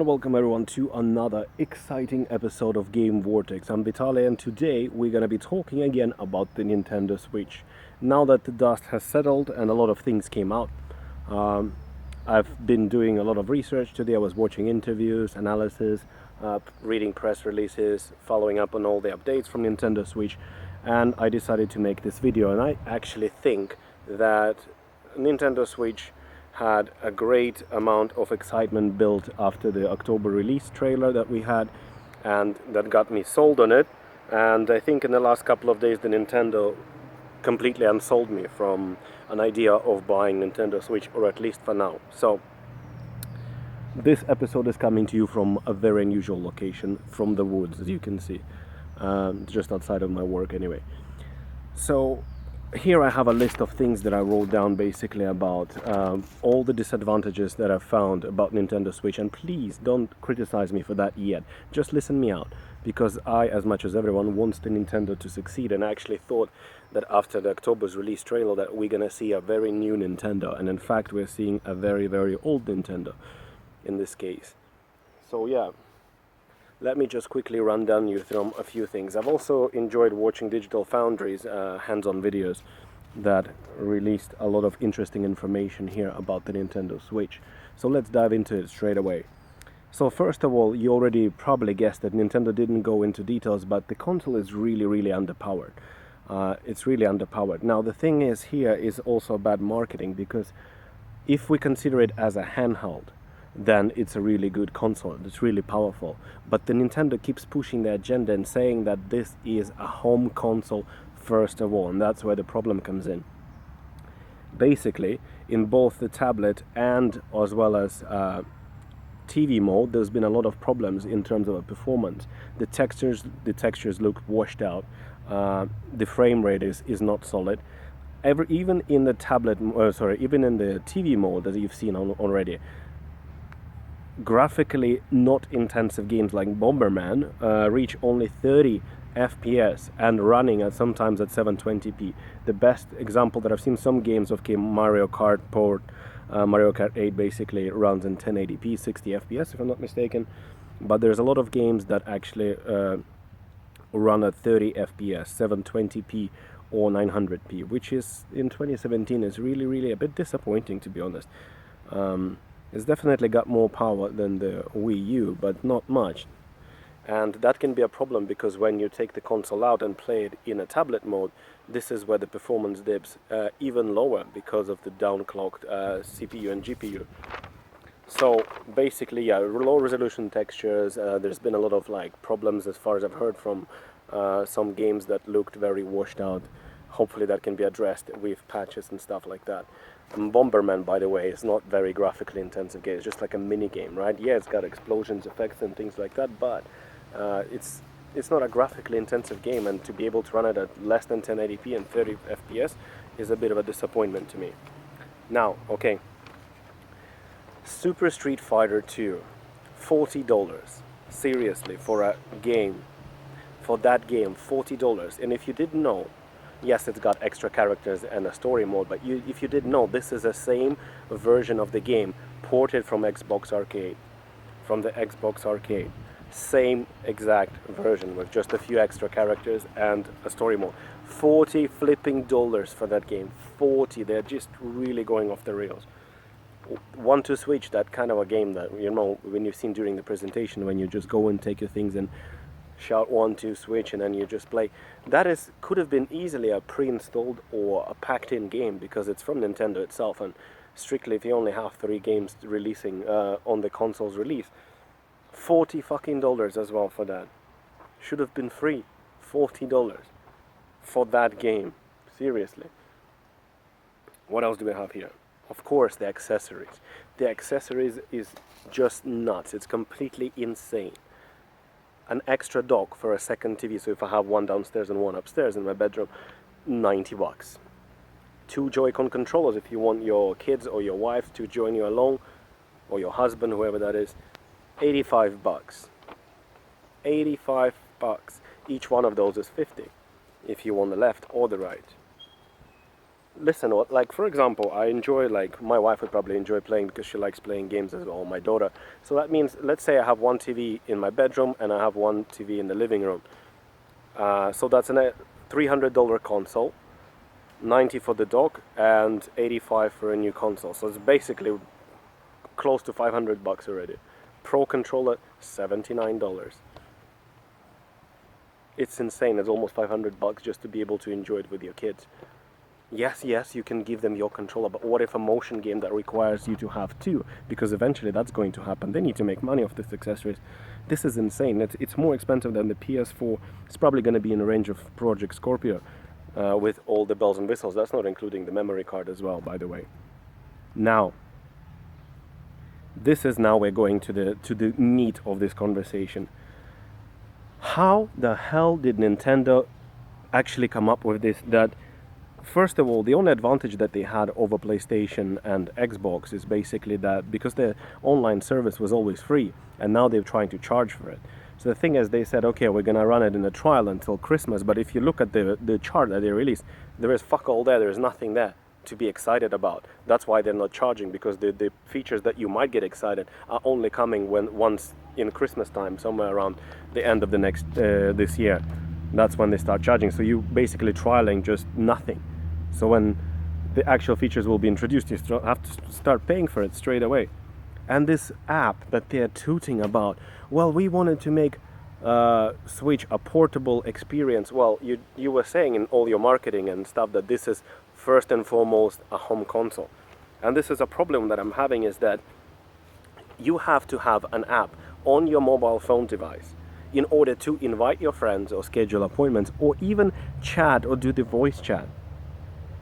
want to welcome everyone to another exciting episode of Game Vortex. I'm Vitali, and today we're going to be talking again about the Nintendo Switch. Now that the dust has settled and a lot of things came out, I've been doing a lot of research today. I was watching interviews, analysis, reading press releases, following up on all the updates from Nintendo Switch, and I decided to make this video. And I actually think that Nintendo Switch had a great amount of excitement built after the October release trailer that we had, and that got me sold on it. And I think in the last couple of days the Nintendo completely unsold me from an idea of buying Nintendo Switch, or at least for now. So this episode is coming to you from a very unusual location, from the woods, as you can see, just outside of my work anyway. So here I have a list of things that I wrote down basically about all the disadvantages that I've found about Nintendo Switch. And please don't criticize me for that yet. Just listen me out, because I, as much as everyone, wants the Nintendo to succeed. And I actually thought that after the October's release trailer that we're gonna see a very new Nintendo. And in fact, we're seeing a very, very old Nintendo in this case. So yeah. Let me just quickly run down you through a few things. I've also enjoyed watching Digital Foundry's hands-on videos that released a lot of interesting information here about the Nintendo Switch. So let's dive into it straight away. So first of all, you already probably guessed that Nintendo didn't go into details, but the console is really underpowered. It's really underpowered. Now the thing is, here is also bad marketing, because if we consider it as a handheld, then it's a really good console. It's really powerful. But the Nintendo keeps pushing the agenda and saying that this is a home console first of all, and that's where the problem comes in. Basically, in both the tablet and as well as TV mode, there's been a lot of problems in terms of performance. The textures look washed out. The frame rate is not solid. Even in the even in the TV mode that you've seen already, graphically not intensive games like Bomberman reach only 30 FPS and running at sometimes at 720p. The best example that I've seen, some games of Mario Kart port, Mario Kart 8 basically runs in 1080p, 60 FPS if I'm not mistaken. But there's a lot of games that actually run at 30 FPS, 720p or 900p, which is in 2017 is really a bit disappointing, to be honest. It's definitely got more power than the Wii U, but not much. And that can be a problem, because when you take the console out and play it in a tablet mode, this is where the performance dips even lower because of the downclocked CPU and GPU. So basically, yeah, low resolution textures. There's been a lot of problems as far as I've heard from some games that looked very washed out. Hopefully that can be addressed with patches and stuff like that. And Bomberman, by the way, is not very graphically intensive game. It's just like a mini game, right? Yeah, it's got explosions, effects, and things like that, but it's not a graphically intensive game, and to be able to run it at less than 1080p and 30 FPS is a bit of a disappointment to me. Now, okay, Super Street Fighter 2, $40. Seriously, for a game, for that game, $40. And if you didn't know, yes, it's got extra characters and a story mode, but if you didn't know, this is the same version of the game ported from Xbox Arcade. From the Xbox Arcade. Same exact version with just a few extra characters and a story mode. $40 flipping for that game. 40. They're just really going off the rails. Want to Switch, that kind of a game that, you know, when you've seen during the presentation, when you just go and take your things and shout 1, 2, Switch, and then you just play. That could have been easily a pre-installed or a packed-in game, because it's from Nintendo itself, and strictly if you only have 3 games releasing on the console's release, $40 fucking as well for that. Should have been free. $40 for that game. Seriously. What else do we have here? Of course, the accessories. The accessories is just nuts. It's completely insane. An extra dock for a second TV, so if I have one downstairs and one upstairs in my bedroom, $90. 2 Joy-Con controllers if you want your kids or your wife to join you along, or your husband, whoever that is, $85. $85. Each one of those is $50 if you want the left or the right. listen, like for example, I enjoy, like my wife would probably enjoy playing because she likes playing games as well, my daughter. So that means, let's say I have one TV in my bedroom and I have one TV in the living room. So that's a $300 console, 90 for the dock, and 85 for a new console. So it's basically close to $500 already. Pro controller, $79. It's insane. It's almost $500 just to be able to enjoy it with your kids. Yes, you can give them your controller, but what if a motion game that requires you to have two? Because eventually that's going to happen. They need to make money off this accessories. This is insane. It's more expensive than the PS4. It's probably going to be in the range of Project Scorpio with all the bells and whistles. That's not including the memory card as well, by the way. Now, this is now we're going to the meat of this conversation. How the hell did Nintendo actually come up with this? That first of all, the only advantage that they had over PlayStation and Xbox is basically that because the online service was always free, and now they're trying to charge for it. So the thing is, they said, okay, we're gonna run it in a trial until Christmas. But if you look at the chart that they released, there is fuck all there. There's nothing there to be excited about. That's why they're not charging, because the features that you might get excited are only coming once in Christmas time, somewhere around the end of the next this year. That's when they start charging. So you basically trialing just nothing. So when the actual features will be introduced, you have to start paying for it straight away. And this app that they're tooting about, well, we wanted to make Switch a portable experience. Well, you were saying in all your marketing and stuff that this is first and foremost a home console. And this is a problem that I'm having, is that you have to have an app on your mobile phone device in order to invite your friends or schedule appointments or even chat or do the voice chat.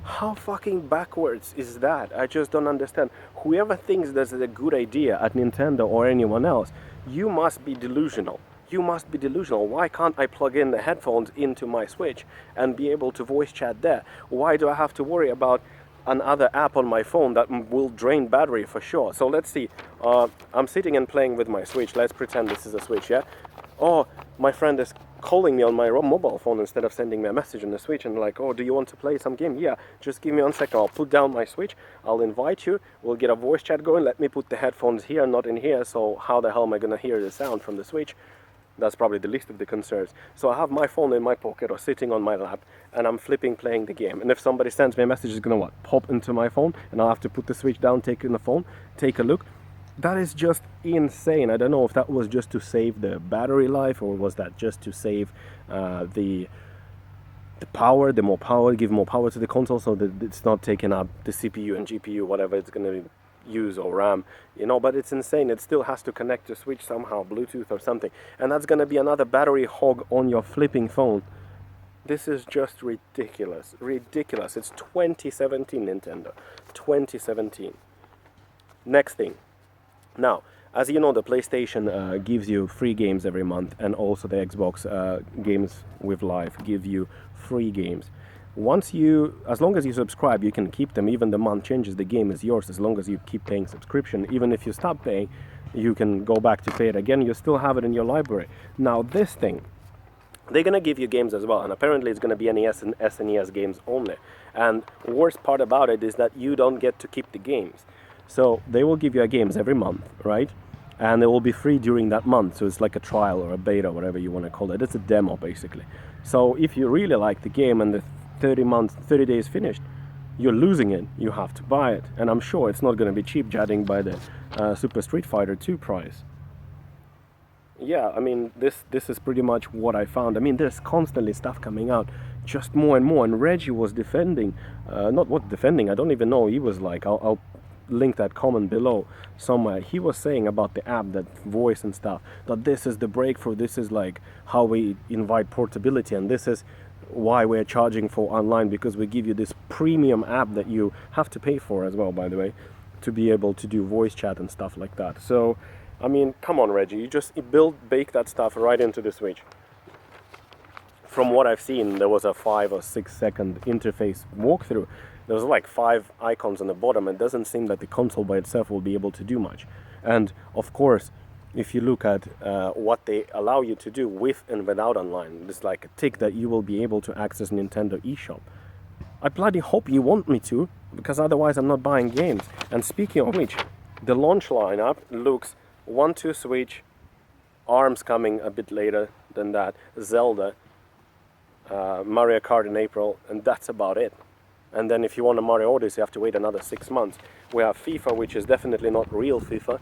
How fucking backwards is that? I just don't understand. Whoever thinks that's a good idea at Nintendo or anyone else, you must be delusional. You must be delusional. Why can't I plug in the headphones into my Switch and be able to voice chat there? Why do I have to worry about another app on my phone that will drain battery for sure? So let's see. I'm sitting and playing with my Switch. Let's pretend this is a Switch, yeah? Oh, my friend is calling me on my mobile phone instead of sending me a message on the Switch, and like, oh, do you want to play some game? Yeah, just give me 1 second. I'll put down my Switch. I'll invite you. We'll get a voice chat going. Let me put the headphones here, not in here. So how the hell am I going to hear the sound from the Switch? That's probably the least of the concerns. So I have my phone in my pocket or sitting on my lap, and I'm flipping playing the game. And if somebody sends me a message, it's going to what? Pop into my phone, and I'll have to put the Switch down, take in the phone, take a look. That is just insane. I don't know if that was just to save the battery life, or was that just to save the power, the more power, give more power to the console so that it's not taking up the CPU and GPU, whatever it's going to use, or RAM, you know. But it's insane. It still has to connect to Switch somehow, Bluetooth or something, and that's going to be another battery hog on your flipping phone. This is just ridiculous. It's 2017, Nintendo. 2017. Next thing. Now, as you know, the PlayStation gives you free games every month, and also the Xbox Games with Live give you free games. As long as you subscribe, you can keep them. Even the month changes, the game is yours as long as you keep paying subscription. Even if you stop paying, you can go back to pay it again. You still have it in your library. Now, this thing, they're going to give you games as well, and apparently it's going to be NES and SNES games only. And the worst part about it is that you don't get to keep the games. So they will give you games every month, right? And it will be free during that month. So it's like a trial or a beta, whatever you want to call it. It's a demo, basically. So if you really like the game and the 30 days finished, you're losing it. You have to buy it. And I'm sure it's not going to be cheap, judging by the Super Street Fighter 2 price. Yeah, I mean, this is pretty much what I found. I mean, there's constantly stuff coming out, just more and more. And Reggie was defending, I don't even know. He was like, I'll link that comment below somewhere. He was saying about the app, that voice and stuff, that this is the breakthrough. This is like how we invite portability, and this is why we're charging for online, because we give you this premium app that you have to pay for as well, by the way, to be able to do voice chat and stuff like that. So I mean, come on, Reggie, you just bake that stuff right into the Switch. From what I've seen, there was a 5 or 6 second interface walkthrough. There was like 5 icons on the bottom. It doesn't seem that the console by itself will be able to do much. And of course, if you look at what they allow you to do with and without online, it's like a tick that you will be able to access Nintendo eShop. I bloody hope you want me to, because otherwise I'm not buying games. And speaking of which, the launch lineup looks 1-2 Switch, ARMS coming a bit later than that, Zelda, Mario Kart in April, and that's about it. And then if you want a Mario Odyssey, you have to wait another 6 months. We have FIFA, which is definitely not real FIFA.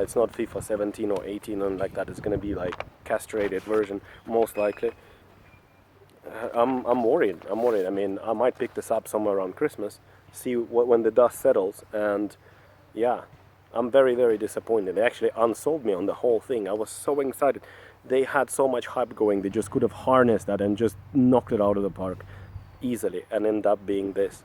It's not FIFA 17 or 18 and like that. It's going to be like castrated version, most likely. I'm worried. I mean, I might pick this up somewhere around Christmas, see when the dust settles, and yeah, I'm very, very disappointed. They actually unsold me on the whole thing. I was so excited. They had so much hype going. They just could have harnessed that and just knocked it out of the park easily and end up being this.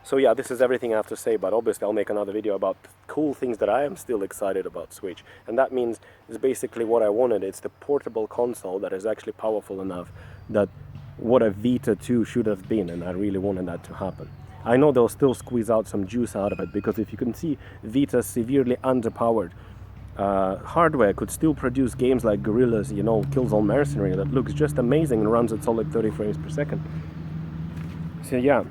So yeah, this is everything I have to say, but obviously I'll make another video about cool things that I am still excited about Switch. And that means it's basically what I wanted. It's the portable console that is actually powerful enough that what a Vita 2 should have been, and I really wanted that to happen. I know they'll still squeeze out some juice out of it, because if you can see, Vita's severely underpowered. Hardware could still produce games like Guerrillas, you know, Killzone Mercenary, that looks just amazing and runs at solid 30 frames per second. So yeah,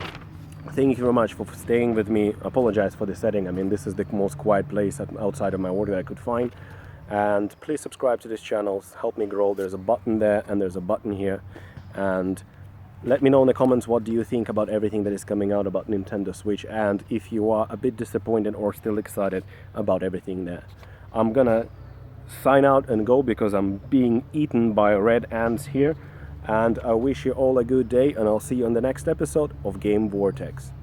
thank you very much for staying with me. I apologize for the setting. I mean, this is the most quiet place outside of my work that I could find. And please subscribe to this channel, help me grow. There's a button there and there's a button here. And let me know in the comments what do you think about everything that is coming out about Nintendo Switch, and if you are a bit disappointed or still excited about everything there. I'm gonna sign out and go because I'm being eaten by red ants here, and I wish you all a good day, and I'll see you on the next episode of Game Vortex.